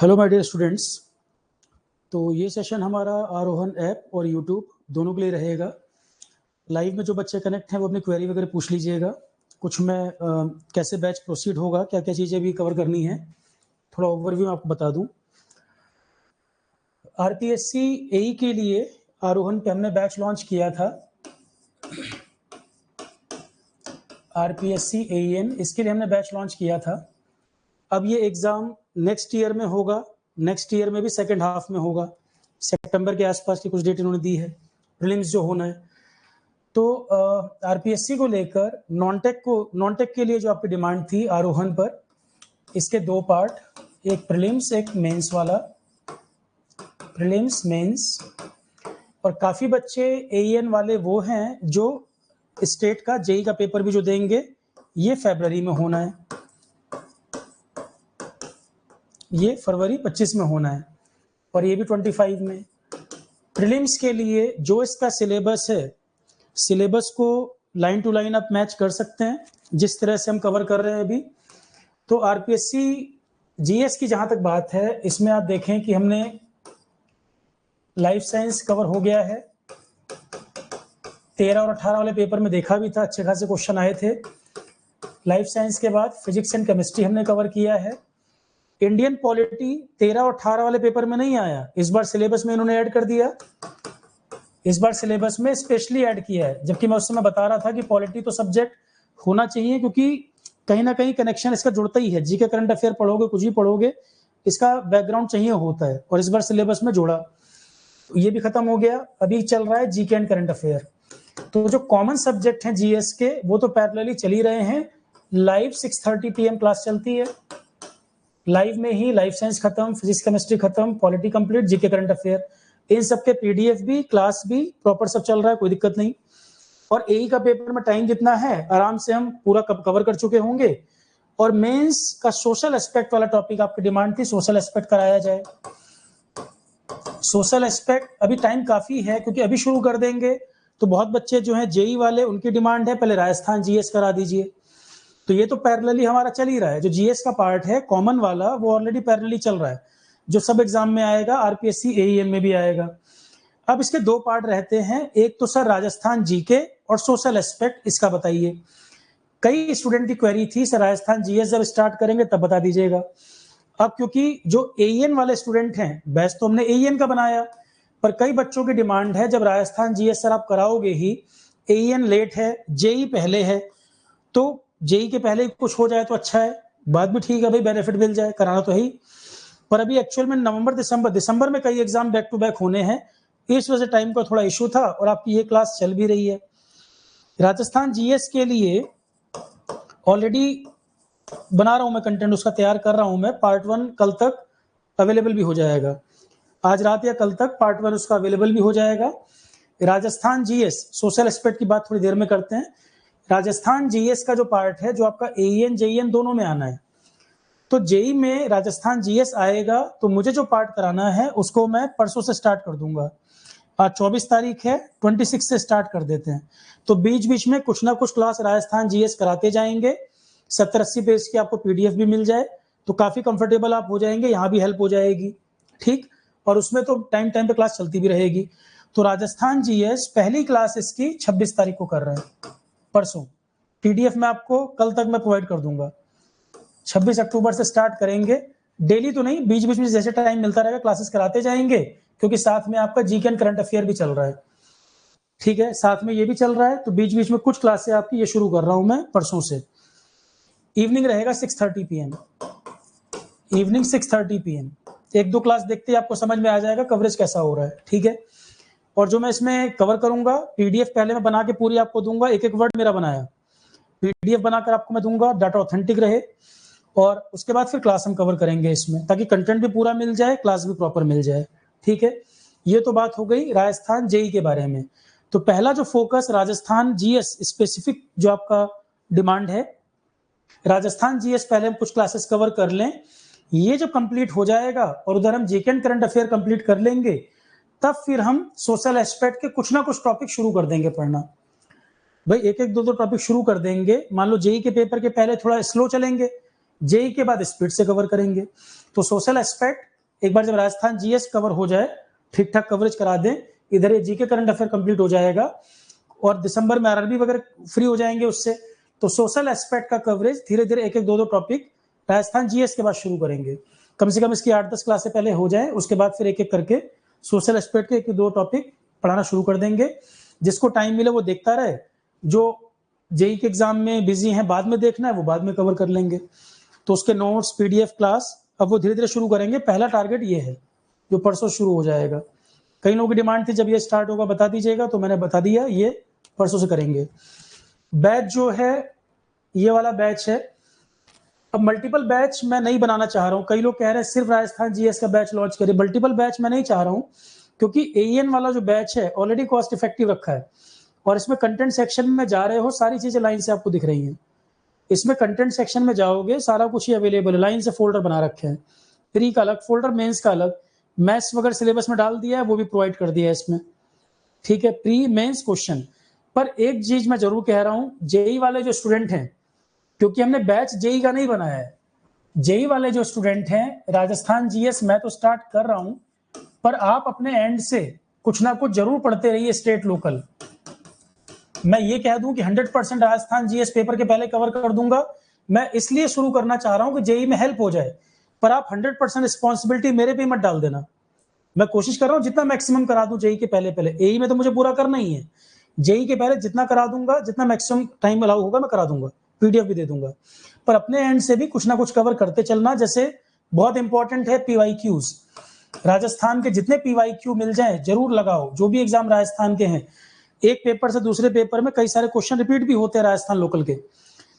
Hello my dear students. तो ये session हमारा आरोहन ऐप और यूट्यूब दोनों के लिए रहेगा। लाइव में जो बच्चे कनेक्ट हैं वो अपनी क्वेरी वगैरह पूछ लीजिएगा। कुछ मैं कैसे बैच प्रोसीड होगा, क्या क्या चीज़ें भी कवर करनी है, थोड़ा ओवरव्यू आपको बता दूं। आरपीएससी एई के लिए आरोहन पे हमने बैच लॉन्च किया था। आरपीएससी एईएन, इसके लिए हमने बैच लॉन्च किया था। अब ये एग्ज़ाम नेक्स्ट ईयर में होगा, नेक्स्ट ईयर में भी सेकेंड हाफ में होगा। सितंबर के आसपास की कुछ डेट इन्होंने दी है, प्रीलिम्स जो होना है। तो आरपीएससी को लेकर नॉन टेक के लिए जो आपकी डिमांड थी आरोहन पर, इसके दो पार्ट, एक प्रीलिम्स एक मेंस वाला, प्रीलिम्स मेंस। और काफ़ी बच्चे एईएन वाले वो हैं जो स्टेट का जेई का पेपर भी जो देंगे, ये फरवरी में होना है, ये फरवरी 25 में होना है, और ये भी 25 में। प्रीलिम्स के लिए जो इसका सिलेबस है, सिलेबस को लाइन टू लाइन आप मैच कर सकते हैं जिस तरह से हम कवर कर रहे हैं अभी। तो आरपीएससी जीएस की जहां तक बात है, इसमें आप देखें कि हमने लाइफ साइंस कवर हो गया है। 13 और 18 वाले पेपर में देखा भी था, अच्छे खासे क्वेश्चन आए थे। लाइफ साइंस के बाद फिजिक्स एंड केमिस्ट्री हमने कवर किया है। इंडियन पॉलिटी 13 और 18 वाले पेपर में नहीं आया, इस बार सिलेबस में इन्होंने ऐड कर दिया, इस बार सिलेबस में स्पेशली ऐड किया है। जबकि मैं उस समय बता रहा था कि पॉलिटी तो सब्जेक्ट होना चाहिए, क्योंकि कहीं ना कहीं कनेक्शन इसका जुड़ता ही है। जीके करंट अफेयर पढ़ोगे, कुछ भी पढ़ोगे, इसका बैकग्राउंड चाहिए होता है, और इस बार सिलेबस में जोड़ा। तो ये भी खत्म हो गया, अभी चल रहा है जीके एंड करंट अफेयर। तो जो कॉमन सब्जेक्ट हैं जीएस के, वो तो पैरेलली चल ही रहे हैं। लाइव 6:30 PM क्लास चलती है, लाइव में ही लाइफ साइंस खत्म, फिजिक्स केमिस्ट्री खत्म, polity complete, GK current affair, इन सबके पीडीएफ भी, क्लास भी प्रॉपर सब चल रहा है, कोई दिक्कत नहीं। और एई का पेपर में टाइम जितना है आराम से हम पूरा कवर कर चुके होंगे। और मेंस का सोशल एस्पेक्ट वाला टॉपिक आपकी डिमांड थी, सोशल एस्पेक्ट कराया जाए। सोशल एस्पेक्ट अभी टाइम काफी है, क्योंकि अभी शुरू कर देंगे तो बहुत बच्चे जो हैं जेई वाले, उनकी डिमांड है पहले राजस्थान जीएस करा दीजिए। तो ये तो पैरेलली हमारा चल ही रहा है। जो जीएस का पार्ट है कॉमन वाला, वो ऑलरेडी पैरेलली चल रहा है, जो सब एग्जाम में आएगा, आरपीएससी एईएन में भी आएगा। अब इसके दो पार्ट रहते हैं, एक तो सर राजस्थान जीके और सोशल एस्पेक्ट, इसका बताइए। कई स्टूडेंट की क्वेरी थी, सर राजस्थान जीएस जब स्टार्ट करेंगे तब बता दीजिएगा। अब क्योंकि जो एईएन वाले स्टूडेंट हैं, बैच तो हमने एईएन का बनाया, पर कई बच्चों की डिमांड है जब राजस्थान जीएस सर आप कराओगे ही, एईएन लेट है, जेई पहले है, तो जेई के पहले कुछ हो जाए तो अच्छा है, बात भी ठीक है भाई, बेनिफिट मिल जाए, कराना तो है ही। पर अभी एक्चुअल में नवंबर दिसंबर में कई एग्जाम बैक टू बैक होने हैं, इस वजह से टाइम का थोड़ा इशू था, और आपकी ये क्लास चल भी रही है। राजस्थान जीएस के लिए ऑलरेडी बना रहा हूं मैं कंटेंट, उसका तैयार कर रहा हूं मैं। पार्ट 1 कल तक अवेलेबल भी हो जाएगा, आज रात या कल तक पार्ट 1 उसका अवेलेबल भी हो जाएगा। राजस्थान जीएस सोशल एस्पेक्ट की बात थोड़ी देर में करते हैं। राजस्थान जीएस का जो पार्ट है, जो आपका एईएन जेईएन दोनों में आना है, तो जेई में राजस्थान जीएस आएगा, तो मुझे जो पार्ट कराना है उसको मैं परसों से स्टार्ट कर दूंगा। आज 24 तारीख है, 26 से स्टार्ट कर देते हैं। तो बीच बीच में कुछ ना कुछ क्लास राजस्थान जीएस कराते जाएंगे। 70-80 पेज की आपको पीडीएफ भी मिल जाए तो काफी कंफर्टेबल आप हो जाएंगे, यहाँ भी हेल्प हो जाएगी, ठीक। और उसमें तो टाइम टाइम पे क्लास चलती भी रहेगी। तो राजस्थान जीएस पहली क्लास इसकी 26 तारीख को कर रहे हैं, परसों। पीडीएफ में आपको कल तक मैं प्रोवाइड कर दूंगा। 26 अक्टूबर से स्टार्ट करेंगे, डेली तो नहीं, बीच बीच में जैसे टाइम मिलता रहेगा क्लासेस कराते जाएंगे, क्योंकि साथ में आपका जीके एंड करंट अफेयर भी चल रहा है, ठीक है, साथ में ये भी चल रहा है। तो बीच बीच में कुछ क्लासेस आपकी ये शुरू कर रहा हूं मैं परसों से। इवनिंग रहेगा 6:30 PM, इवनिंग 6:30 PM। एक दो क्लास देखते ही आपको समझ में आ जाएगा कवरेज कैसा हो रहा है, ठीक है। और जो मैं इसमें कवर करूंगा, पीडीएफ पहले मैं बना के पूरी आपको दूंगा, एक एक वर्ड मेरा बनाया पीडीएफ बनाकर आपको मैं दूंगा, डाटा ऑथेंटिक रहे। और उसके बाद फिर क्लास हम कवर करेंगे इसमें, ताकि कंटेंट भी पूरा मिल जाए, क्लास भी प्रॉपर मिल जाए, ठीक है। ये तो बात हो गई राजस्थान जेई के बारे में। तो पहला जो फोकस राजस्थान जीएस स्पेसिफिक जो आपका डिमांड है, राजस्थान जीएस पहले हम कुछ क्लासेस कवर कर लें। ये जब कंप्लीट हो जाएगा और उधर हम GK and current affair complete कर लेंगे, तब फिर हम सोशल एस्पेक्ट के कुछ ना कुछ टॉपिक शुरू कर देंगे पढ़ना। भाई एक एक दो दो टॉपिक शुरू कर देंगे। मान लो जेई के पेपर के पहले थोड़ा स्लो चलेंगे, जेई के बाद स्पीड से कवर करेंगे। तो सोशल एस्पेक्ट एक बार जब राजस्थान जीएस कवर हो जाए, ठीक ठाक कवरेज करा दें, इधर ये जीके करंट अफेयर कंप्लीट हो जाएगा और दिसंबर में आरआरबी वगैरह फ्री हो जाएंगे उससे, तो सोशल एस्पेक्ट का कवरेज धीरे धीरे एक एक दो टॉपिक राजस्थान जीएस के बाद शुरू करेंगे। कम से कम इसकी 8-10 क्लासें पहले हो जाए, उसके बाद फिर एक एक करके सोशल एस्पेक्ट के एक दो टॉपिक पढ़ाना शुरू कर देंगे। जिसको टाइम मिले वो देखता रहे, जो जेई के एग्जाम में बिजी हैं बाद में देखना है वो बाद में कवर कर लेंगे। तो उसके नोट्स पीडीएफ क्लास अब वो धीरे धीरे शुरू करेंगे। पहला टारगेट ये है जो परसों शुरू हो जाएगा। कई लोगों की डिमांड थी जब ये स्टार्ट होगा बता दीजिएगा, तो मैंने बता दिया ये परसों से करेंगे। बैच जो है ये वाला बैच है। अब मल्टीपल बैच मैं नहीं बनाना चाह रहा हूँ। कई लोग कह रहे हैं सिर्फ राजस्थान जीएस का बैच लॉन्च करें। मल्टीपल बैच मैं नहीं चाह रहा हूँ, क्योंकि एईएन वाला जो बैच है ऑलरेडी कॉस्ट इफेक्टिव रखा है और इसमें कंटेंट सेक्शन में जा रहे हो, सारी चीजें लाइन से आपको दिख रही हैं। इसमें कंटेंट सेक्शन में जाओगे सारा कुछ ही अवेलेबल है, लाइन से फोल्डर बना रखे हैं। प्री का अलग फोल्डर, मेंस का अलग, मैथ्स वगैरह सिलेबस में डाल दिया है, वो भी प्रोवाइड कर दिया है इसमें। ठीक है, प्री मेंस क्वेश्चन। पर एक चीज मैं जरूर कह रहा हूं, जेई वाले जो स्टूडेंट हैं, क्योंकि हमने बैच जेई का नहीं बनाया है, जेई वाले जो स्टूडेंट हैं राजस्थान जीएस मैं तो स्टार्ट कर रहा हूं, पर आप अपने एंड से कुछ ना कुछ जरूर पढ़ते रहिए स्टेट लोकल। मैं ये कह दूं कि 100% राजस्थान जीएस पेपर के पहले कवर कर दूंगा। मैं इसलिए शुरू करना चाह रहा हूं कि जेई में हेल्प हो जाए, पर आप 100% रिस्पॉन्सिबिलिटी मेरे पे मत डाल देना। मैं कोशिश कर रहा हूं जितना मैक्सिमम करा दूं जेई के पहले पहले। एई में तो मुझे पूरा करना ही है, जेई के पहले जितना करा दूंगा, जितना मैक्सिमम टाइम अलाउ होगा मैं करा दूंगा, पीडीएफ भी दे दूंगा। पर अपने एंड से भी कुछ ना कुछ कवर करते चलना। जैसे बहुत इंपॉर्टेंट है पीवाईक्यूज, राजस्थान के जितने पीवाईक्यू मिल जाए जरूर लगाओ। जो भी एग्जाम राजस्थान के हैं, एक पेपर से दूसरे पेपर में कई सारे क्वेश्चन रिपीट भी होते हैं राजस्थान लोकल के,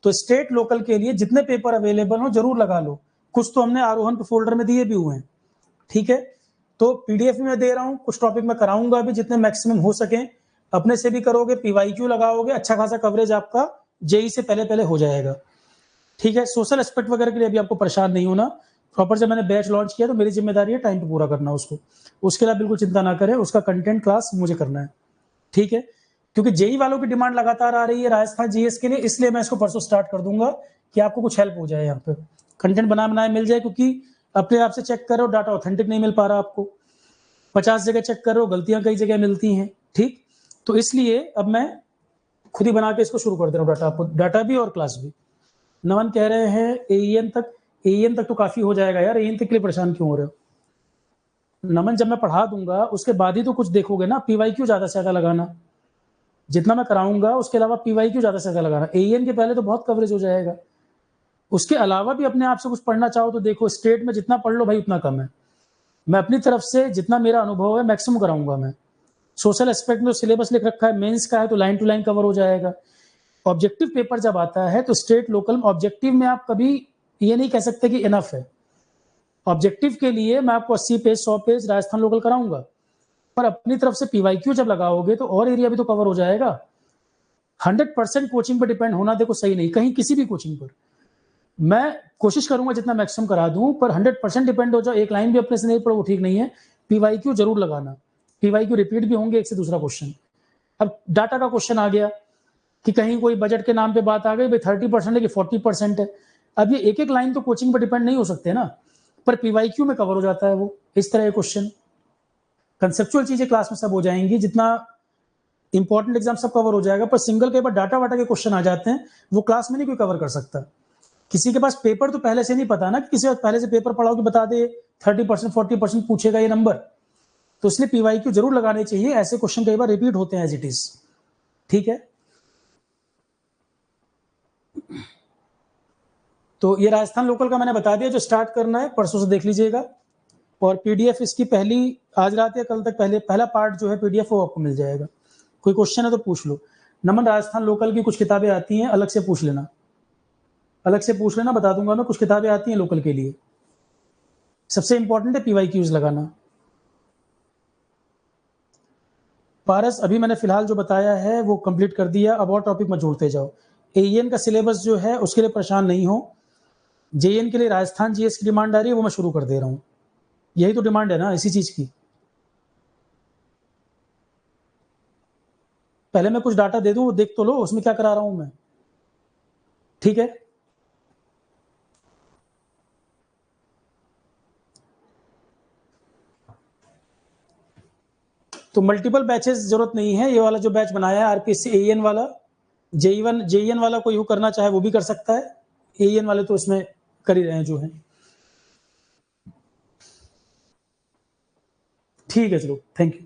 तो स्टेट लोकल के लिए जितने पेपर अवेलेबल हो जरूर लगा लो। कुछ तो हमने आरोहण फोल्डर में दिए भी हुए हैं। ठीक है, तो पीडीएफ में मैं दे रहा हूं, कुछ टॉपिक में कराऊंगा भी जितने मैक्सिमम हो सके। अपने से भी करोगे, पीवाईक्यू लगाओगे, अच्छा खासा कवरेज आपका जेई से पहले पहले हो जाएगा। ठीक है, सोशल एस्पेक्ट वगैरह के लिए अभी आपको परेशान नहीं होना। प्रॉपर जब मैंने बैच लॉन्च किया तो मेरी जिम्मेदारी है टाइम पे पूरा करना उसको, उसके लिए बिल्कुल चिंता ना करें, उसका कंटेंट क्लास मुझे करना है। ठीक है, क्योंकि जेई वालों की डिमांड लगातार आ रही है राजस्थान जीएस के लिए, इसलिए मैं इसको परसों स्टार्ट कर दूंगा कि आपको कुछ हेल्प हो जाए, यहाँ पे कंटेंट बनाए मिल जाए। क्योंकि अपने आप से चेक करो, डाटा ऑथेंटिक नहीं मिल पा रहा आपको, 50 जगह चेक करो, गलतियां कई जगह मिलती हैं। ठीक, तो इसलिए अब मैं खुद ही बना के इसको शुरू कर दे रहा हूँ, डाटा आपको, डाटा भी और क्लास भी। नमन कह रहे हैं एईएन तक तो काफी हो जाएगा यार, एईएन तक के लिए परेशान क्यों हो रहे हो? नमन, जब मैं पढ़ा दूंगा उसके बाद ही तो कुछ देखोगे ना। पीवाईक्यू ज्यादा से ज्यादा लगाना, जितना मैं कराऊंगा उसके अलावा पीवाईक्यू ज्यादा से ज्यादा लगाना। एईएन के पहले तो बहुत कवरेज हो जाएगा। उसके अलावा भी अपने आप से कुछ पढ़ना चाहो तो देखो, स्टेट में जितना पढ़ लो भाई उतना कम है। मैं अपनी तरफ से जितना मेरा अनुभव है मैक्सिमम कराऊंगा मैं। सोशल एस्पेक्ट में सिलेबस लिख रखा है, मेंस का है तो लाइन टू लाइन कवर हो जाएगा। ऑब्जेक्टिव पेपर जब आता है तो स्टेट लोकल ऑब्जेक्टिव में आप कभी ये नहीं कह सकते कि इनफ है। ऑब्जेक्टिव के लिए मैं आपको 80 पेज 100 पेज राजस्थान लोकल कराऊंगा, पर अपनी तरफ से पीवाईक्यू जब लगाओगे तो और एरिया भी तो कवर हो जाएगा। 100% कोचिंग पर डिपेंड होना देखो सही नहीं, कहीं किसी भी कोचिंग पर। मैं कोशिश करूंगा जितना मैक्सिमम करा दूं, पर 100% डिपेंड हो जाओ एक लाइन भी अपने से नहीं पढ़ो वो ठीक नहीं है। पीवाईक्यू जरूर लगाना, पीवाईक्यू रिपीट भी होंगे एक से दूसरा क्वेश्चन। अब डाटा का क्वेश्चन आ गया कि कहीं कोई बजट के नाम पे बात आ गई, भाई 30% है कि 40% है। अब ये एक एक लाइन तो कोचिंग पर डिपेंड नहीं हो सकते ना, पर पीवाईक्यू में कवर हो जाता है वो इस तरह क्वेश्चन। कंसेप्चुअल चीजें क्लास में सब हो जाएंगी, जितना इंपॉर्टेंट एग्जाम सब कवर हो जाएगा, पर सिंगल के बाद डाटा वाटा के क्वेश्चन आ जाते हैं, वो क्लास में नहीं कोई कवर कर सकता। किसी के पास पेपर तो पहले से नहीं पता ना, कि किसी पहले से पेपर पढ़ाओ कि बता दे 30% 40% पूछेगा ये नंबर, तो इसलिए पीवाईक्यू जरूर लगाने चाहिए। ऐसे क्वेश्चन कई बार रिपीट होते हैं एज इट इज। ठीक है, तो ये राजस्थान लोकल का मैंने बता दिया, जो स्टार्ट करना है परसों से देख लीजिएगा। और पीडीएफ इसकी पहली आज रात या कल तक पहला पार्ट जो है पीडीएफ वो आपको मिल जाएगा। कोई क्वेश्चन है तो पूछ लो। नमन, राजस्थान लोकल की कुछ किताबें आती हैं, अलग से पूछ लेना, अलग से पूछ लेना, बता दूंगा मैं। कुछ किताबें आती हैं लोकल के लिए, सबसे इंपॉर्टेंट है पीवाईक्यूज लगाना। पारस, अभी मैंने फिलहाल जो बताया है वो कंप्लीट कर दिया, अब और टॉपिक मत जोड़ते जाओ। एईएन का सिलेबस जो है उसके लिए परेशान नहीं हो। जेईएन के लिए राजस्थान जीएस की डिमांड आ रही है, वो मैं शुरू कर दे रहा हूँ। यही तो डिमांड है ना इसी चीज की। पहले मैं कुछ डाटा दे दूं, देख तो लो उसमें क्या करा रहा हूं मैं। ठीक है, तो मल्टीपल बैचेस जरूरत नहीं है। ये वाला जो बैच बनाया है आरपीएससी एईएन वाला, जेईएन वाला कोई करना चाहे वो भी कर सकता है, एईएन वाले तो इसमें कर ही रहे हैं जो है। ठीक है चलो, थैंक यू।